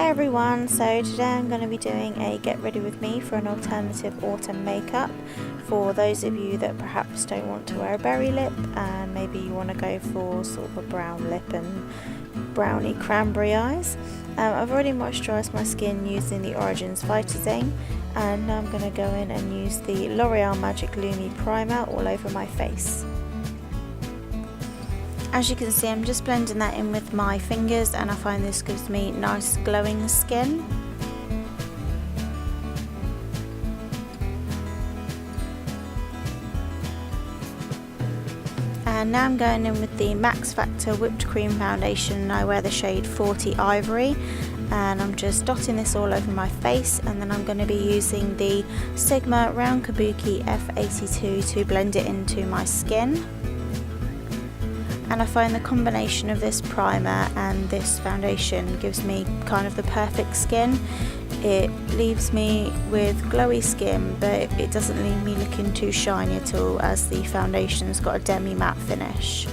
Hi everyone, so today I'm going to be doing a get ready with me for an alternative autumn makeup for those of you that perhaps don't want to wear a berry lip and maybe you want to go for sort of a brown lip and brownie cranberry eyes. I've already moisturised my skin using the Origins VitaZane, and now I'm going to go in and use the L'Oreal Magic Lumi Primer all over my face. As you can see, I'm just blending that in with my fingers, and I find this gives me nice glowing skin. And now I'm going in with the Max Factor Whipped Cream Foundation, and I wear the shade 40 Ivory, and I'm just dotting this all over my face, and then I'm going to be using the Sigma Round Kabuki F82 to blend it into my skin. And I find the combination of this primer and this foundation gives me kind of the perfect skin. It leaves me with glowy skin, but it doesn't leave me looking too shiny at all, as the foundation's got a demi matte finish.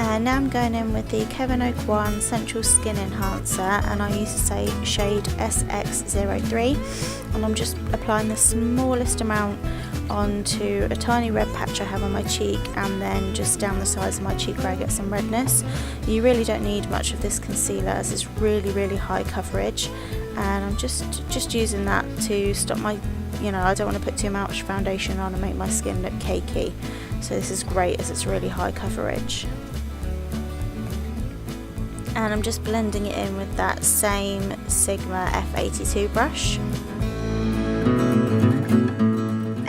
And now I'm going in with the Kevyn Aucoin Central Skin Enhancer, and I use the shade SX03, and I'm just applying the smallest amount onto a tiny red patch I have on my cheek, and then just down the sides of my cheek where I get some redness. You really don't need much of this concealer, as it's really high coverage, and I'm just using that to stop my, I don't want to put too much foundation on and make my skin look cakey. So this is great as it's really high coverage. And I'm just blending it in with that same Sigma F82 brush.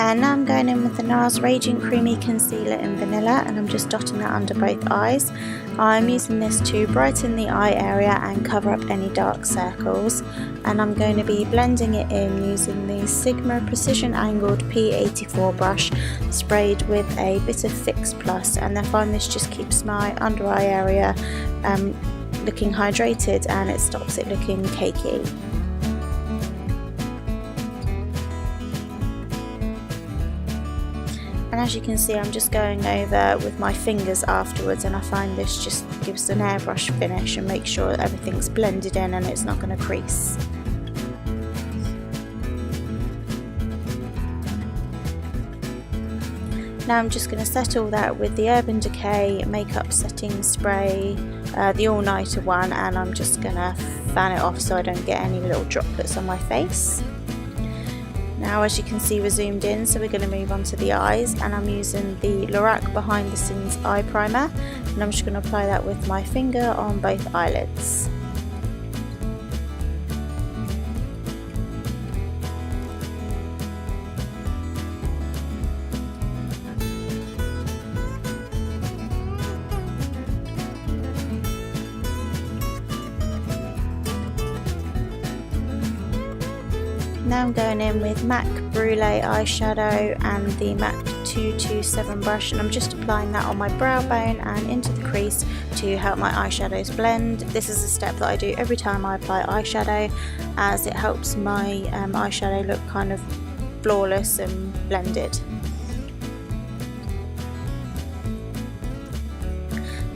And now I'm going in with the NARS Radiant Creamy Concealer in Vanilla, and I'm just dotting that under both eyes. I'm using this to brighten the eye area and cover up any dark circles, and I'm going to be blending it in using the Sigma Precision Angled P84 brush sprayed with a bit of Fix Plus, and I find this just keeps my under eye area looking hydrated, and it stops it looking cakey. And as you can see, I'm just going over with my fingers afterwards, and I find this just gives an airbrush finish and makes sure that everything's blended in and it's not going to crease. Now I'm just going to set all that with the Urban Decay Makeup Setting Spray, the All Nighter one, and I'm just going to fan it off so I don't get any little droplets on my face. Now as you can see, we're zoomed in, so we're going to move on to the eyes, and I'm using the Lorac Behind the Scenes Eye Primer, and I'm just going to apply that with my finger on both eyelids. Now I'm going in with MAC Brulee eyeshadow and the MAC 227 brush, and I'm just applying that on my brow bone and into the crease to help my eyeshadows blend. This is a step that I do every time I apply eyeshadow, as it helps my eyeshadow look kind of flawless and blended.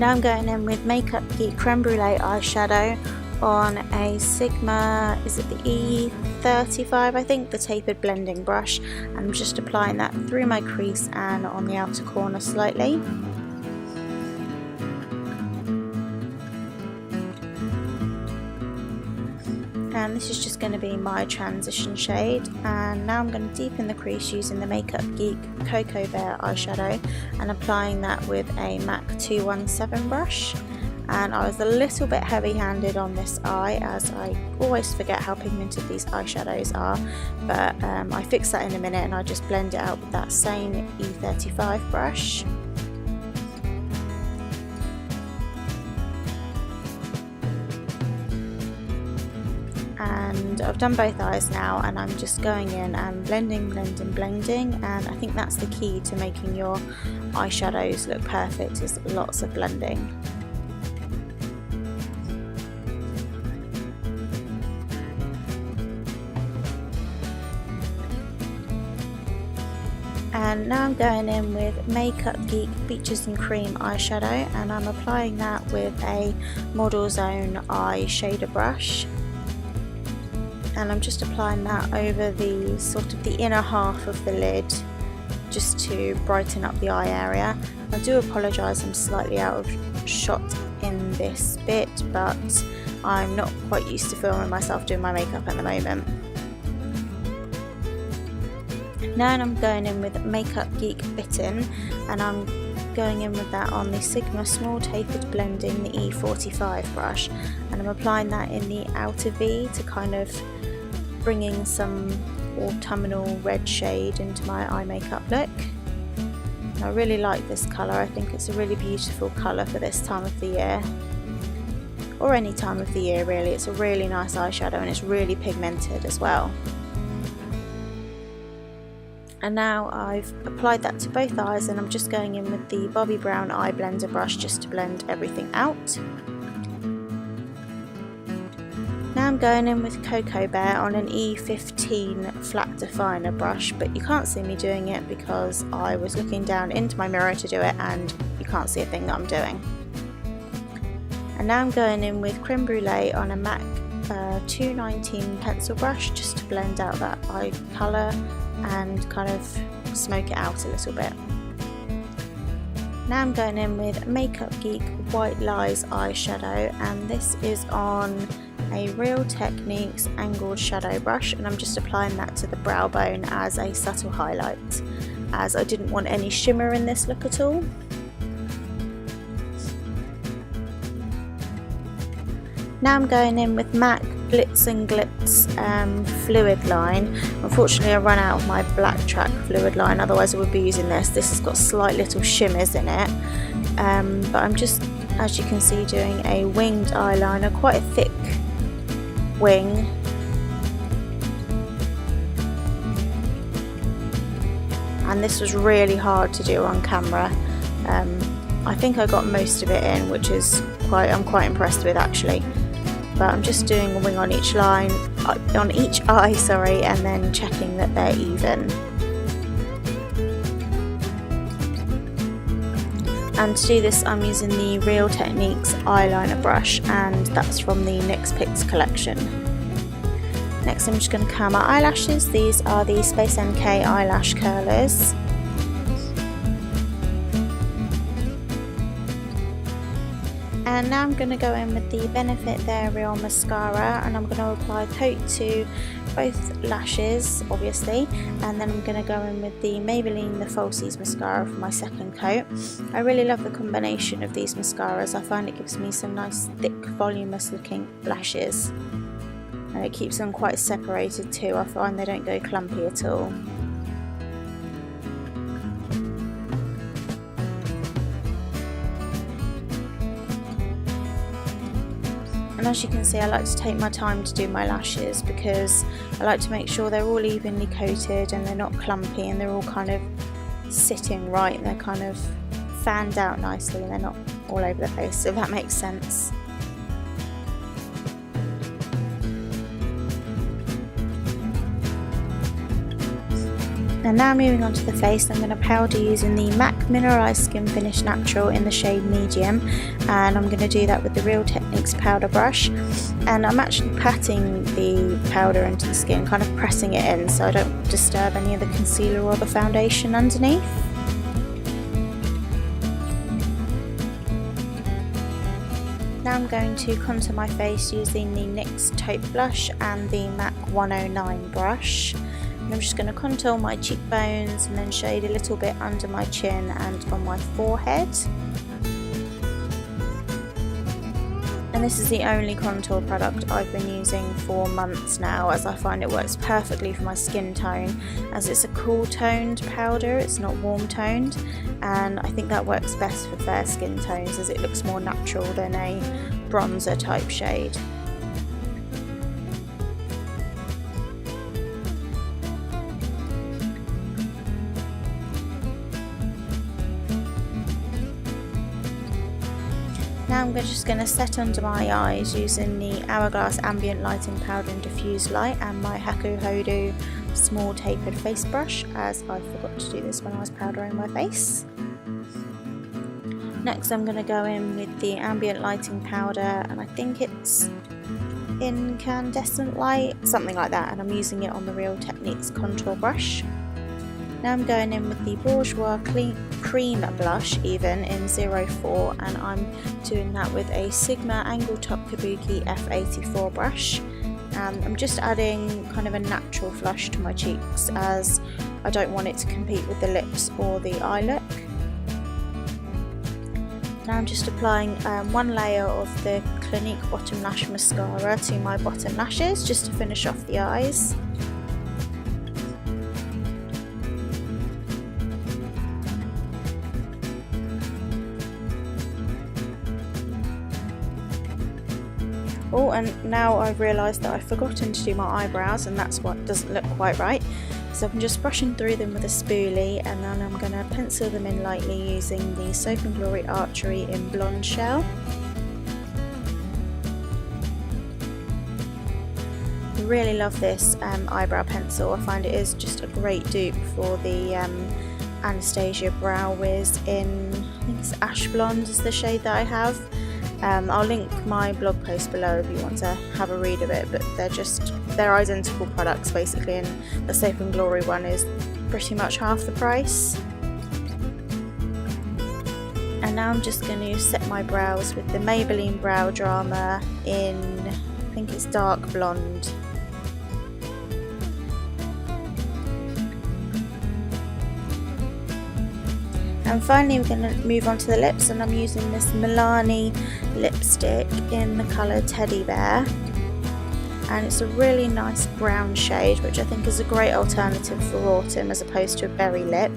Now I'm going in with Makeup Geek Creme Brulee eyeshadow on a Sigma, is it the E35 I think, the Tapered blending brush, and I'm just applying that through my crease and on the outer corner slightly. And this is just going to be my transition shade, and now I'm going to deepen the crease using the Makeup Geek Cocoa Bear eyeshadow and applying that with a MAC 217 brush. And I was a little bit heavy handed on this eye, as I always forget how pigmented these eyeshadows are, but I fix that in a minute, and I just blend it out with that same E35 brush. And I've done both eyes now, and I'm just going in and blending, and I think that's the key to making your eyeshadows look perfect, is lots of blending. And now I'm going in with Makeup Geek Features and Cream eyeshadow, and I'm applying that with a Model Zone eye shader brush. And I'm just applying that over the sort of the inner half of the lid, just to brighten up the eye area. I do apologise, I'm slightly out of shot in this bit, but I'm not quite used to filming myself doing my makeup at the moment. Now I'm going in with Makeup Geek Bitten, and I'm going in with that on the Sigma Small Tapered Blending, the E45 brush, and I'm applying that in the outer V to kind of bring in some autumnal red shade into my eye makeup look. And I really like this colour. I think it's a really beautiful colour for this time of the year, or any time of the year really. It's a really nice eyeshadow and it's really pigmented as well. And now I've applied that to both eyes, and I'm just going in with the Bobbi Brown eye blender brush just to blend everything out. Now I'm going in with Cocoa Bear on an E15 flat definer brush, but you can't see me doing it because I was looking down into my mirror to do it and you can't see a thing that I'm doing. And now I'm going in with Creme Brulee on a MAC 219 pencil brush just to blend out that eye colour and kind of smoke it out a little bit. Now I'm going in with Makeup Geek White Lies eyeshadow, and this is on a Real Techniques angled shadow brush, and I'm just applying that to the brow bone as a subtle highlight, as I didn't want any shimmer in this look at all. Now I'm going in with MAC Glitz and Glitz fluid line. Unfortunately I run out of my black track fluid line, otherwise I would be using this. This has got slight little shimmers in it, but I'm just, as you can see, doing a winged eyeliner, quite a thick wing. And this was really hard to do on camera. I think I got most of it in, which is I'm quite impressed with actually. But I'm just doing a wing on each line, on each eye, sorry, and then checking that they're even. And to do this I'm using the Real Techniques eyeliner brush, and that's from the NYX Picks collection. Next I'm just going to curl my eyelashes. These are the Space NK eyelash curlers. And now I'm going to go in with the Benefit They're Real mascara, and I'm going to apply a coat to both lashes obviously, and then I'm going to go in with the Maybelline The Falsies mascara for my second coat. I really love the combination of these mascaras. I find it gives me some nice thick voluminous looking lashes, and it keeps them quite separated too. I find they don't go clumpy at all. And as you can see, I like to take my time to do my lashes because I like to make sure they're all evenly coated and they're not clumpy and they're all kind of sitting right, and they're kind of fanned out nicely and they're not all over the place, if that makes sense. And now moving on to the face, I'm going to powder using the MAC Mineralized Skin Finish Natural in the shade Medium, and I'm going to do that with the Real Techniques powder brush. And I'm actually patting the powder into the skin, kind of pressing it in so I don't disturb any of the concealer or the foundation underneath. Now I'm going to contour my face using the NYX Taupe Blush and the MAC 109 brush. And I'm just going to contour my cheekbones and then shade a little bit under my chin and on my forehead. And this is the only contour product I've been using for months now, as I find it works perfectly for my skin tone, as it's a cool toned powder, it's not warm toned, and I think that works best for fair skin tones as it looks more natural than a bronzer type shade. Now I'm just going to set under my eyes using the Hourglass Ambient Lighting Powder and Diffuse Light and my Hakuhodo small tapered face brush, as I forgot to do this when I was powdering my face. Next I'm going to go in with the ambient lighting powder, and I think it's incandescent light, something like that, and I'm using it on the Real Techniques contour brush. Now I'm going in with the Bourjois Cream Blush, even in 04, and I'm doing that with a Sigma Angle Top Kabuki F84 brush. And I'm just adding kind of a natural flush to my cheeks, as I don't want it to compete with the lips or the eye look. Now I'm just applying one layer of the Clinique Bottom Lash Mascara to my bottom lashes, just to finish off the eyes. Oh, and now I've realised that I've forgotten to do my eyebrows, and that's what doesn't look quite right. So I'm just brushing through them with a spoolie, and then I'm going to pencil them in lightly using the Soap & Glory Archery in Blonde Shell. I really love this eyebrow pencil. I find it is just a great dupe for the Anastasia Brow Wiz in, I think it's Ash Blonde is the shade that I have. I'll link my blog post below if you want to have a read of it, but they're identical products basically, and the Soap & Glory one is pretty much half the price. And now I'm just going to set my brows with the Maybelline Brow Drama in, I think it's dark blonde. And finally we're going to move on to the lips, and I'm using this Milani lipstick in the colour Teddy Bear, and it's a really nice brown shade, which I think is a great alternative for autumn as opposed to a berry lip.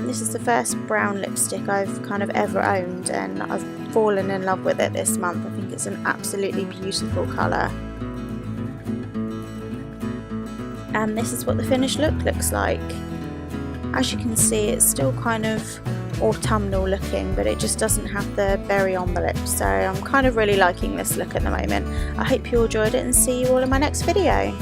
This is the first brown lipstick I've kind of ever owned, and I've fallen in love with it this month. I think it's an absolutely beautiful colour. And this is what the finished look looks like. As you can see, it's still kind of autumnal looking, but it just doesn't have the berry on the lips, so I'm kind of really liking this look at the moment. I hope you all enjoyed it, and see you all in my next video.